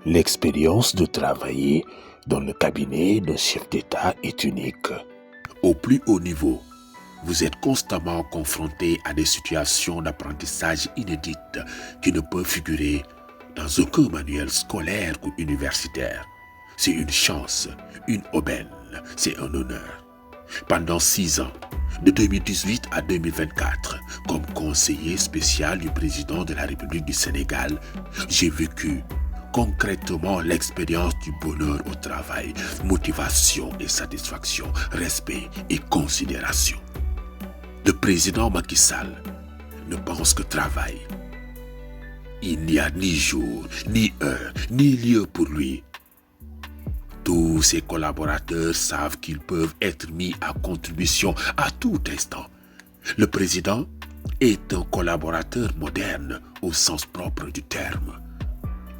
L'expérience de travailler dans le cabinet d'un chef d'État est unique. Au plus haut niveau, vous êtes constamment confronté à des situations d'apprentissage inédites qui ne peuvent figurer dans aucun manuel scolaire ou universitaire. C'est une chance, une aubaine, c'est un honneur. Pendant 6 ans, de 2018 à 2024, comme conseiller spécial du président de la République du Sénégal, j'ai vécu concrètement l'expérience du bonheur au travail, motivation et satisfaction, respect et considération. Le président Macky Sall ne pense que travail. Il n'y a ni jour, ni heure, ni lieu pour lui. Tous ses collaborateurs savent qu'ils peuvent être mis à contribution à tout instant. Le président est un collaborateur moderne au sens propre du terme.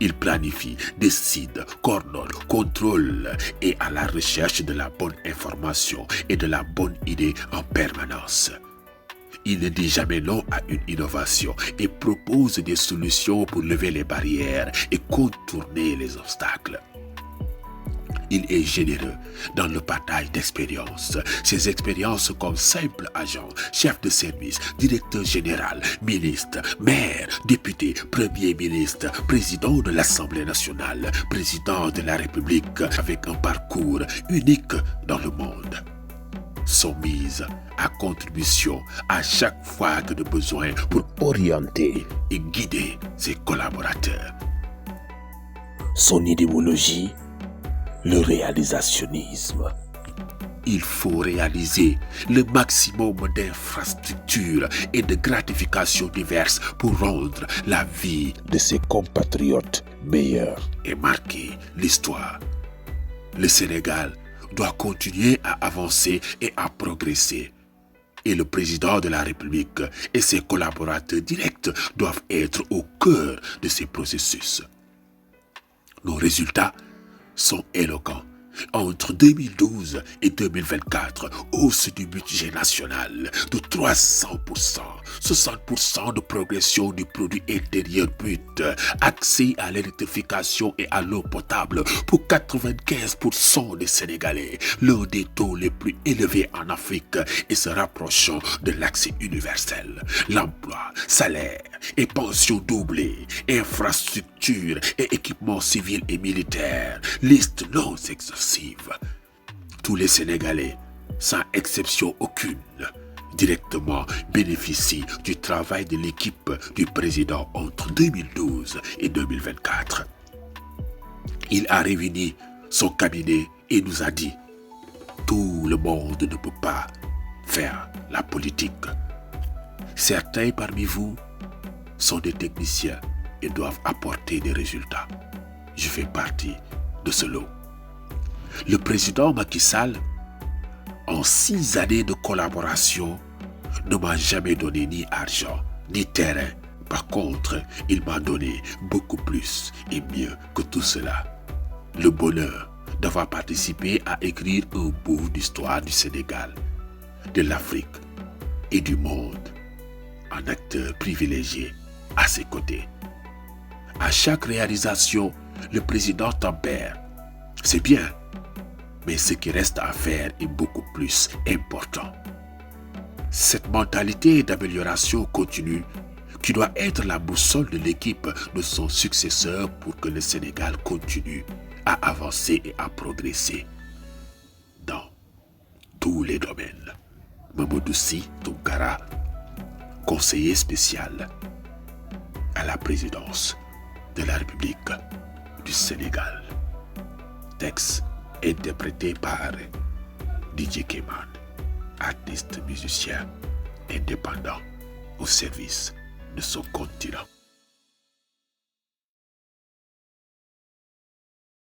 Il planifie, décide, coordonne, contrôle et est à la recherche de la bonne information et de la bonne idée en permanence. Il ne dit jamais non à une innovation et propose des solutions pour lever les barrières et contourner les obstacles. Il est généreux dans le partage d'expériences. Ses expériences comme simple agent, chef de service, directeur général, ministre, maire, député, premier ministre, président de l'Assemblée nationale, président de la République, avec un parcours unique dans le monde, sont mises à contribution à chaque fois que de besoin pour orienter et guider ses collaborateurs. Son idéologie, le réalisationnisme. Il faut réaliser le maximum d'infrastructures et de gratifications diverses pour rendre la vie de ses compatriotes meilleure et marquer l'histoire. Le Sénégal doit continuer à avancer et à progresser. Et le président de la République et ses collaborateurs directs doivent être au cœur de ces processus. Nos résultats sont éloquents. Entre 2012 et 2024, hausse du budget national de 300%, 60% de progression du produit intérieur brut, accès à l'électrification et à l'eau potable pour 95% des Sénégalais, l'un des taux les plus élevés en Afrique et se rapprochant de l'accès universel. L'emploi, salaire et pensions doublées, infrastructures et équipements civils et militaires, liste non exhaustive. Tous les Sénégalais, sans exception aucune, directement bénéficient du travail de l'équipe du président entre 2012 et 2024. Il a réuni son cabinet et nous a dit « Tout le monde ne peut pas faire la politique. Certains parmi vous sont des techniciens et doivent apporter des résultats. Je fais partie de ce lot. » Le président Macky Sall, en 6 années de collaboration, ne m'a jamais donné ni argent, ni terrain. Par contre, il m'a donné beaucoup plus et mieux que tout cela. Le bonheur d'avoir participé à écrire un bout d'histoire du Sénégal, de l'Afrique et du monde, en acteur privilégié à ses côtés. À chaque réalisation, le président tempère. C'est bien. Mais ce qui reste à faire est beaucoup plus important. Cette mentalité d'amélioration continue qui doit être la boussole de l'équipe de son successeur pour que le Sénégal continue à avancer et à progresser dans tous les domaines. Mamadou Sy Tounkara, conseiller spécial à la présidence de la République du Sénégal. Texte interprété par DJ Keman, artiste musicien indépendant au service de son continent.